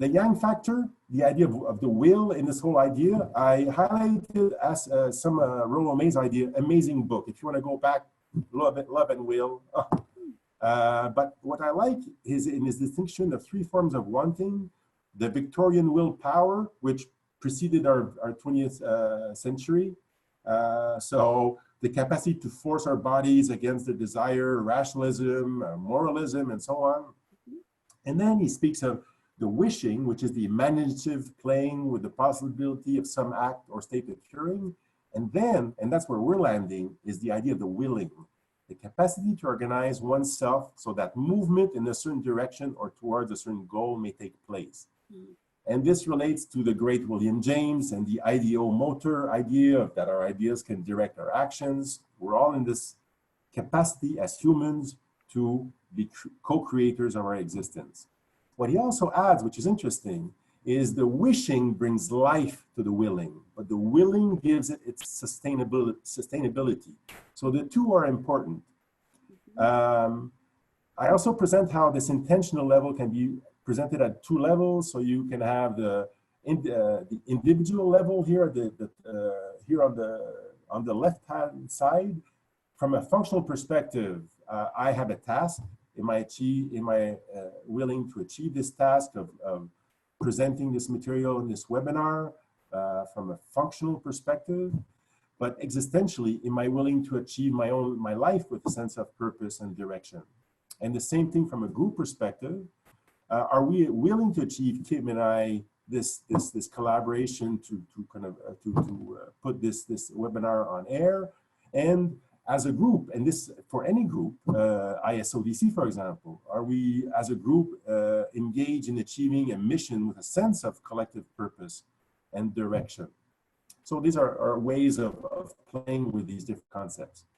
The yang factor, the idea of the will in this whole idea, I highlighted as Rollo May's idea, amazing book. If you want to go back, Love and Will. But what I like is in his distinction of three forms of wanting: the Victorian willpower, which preceded our 20th century. So the capacity to force our bodies against the desire, rationalism, moralism, and so on. And then he speaks of the wishing, which is the imaginative playing with the possibility of some act or state occurring. And then, and that's where we're landing, is the idea of the willing, the capacity to organize oneself so that movement in a certain direction or towards a certain goal may take place. And this relates to the great William James and the ideomotor idea of that our ideas can direct our actions. We're all in this capacity as humans to be co-creators of our existence. What he also adds, which is interesting, is the wishing brings life to the willing, but the willing gives it its sustainability. So the two are important. I also present how this intentional level can be presented at two levels. So you can have the individual level here, here on the left-hand side. From a functional perspective, I have a task. Am I willing to achieve this task of presenting this material in this webinar from a functional perspective? But existentially, am I willing to achieve my life with a sense of purpose and direction? And the same thing from a group perspective. Are we willing to achieve, Kim and I, this collaboration to put this webinar on air? And as a group, and this for any group, ISODC, for example, are we as a group engaged in achieving a mission with a sense of collective purpose and direction? So these are ways of playing with these different concepts.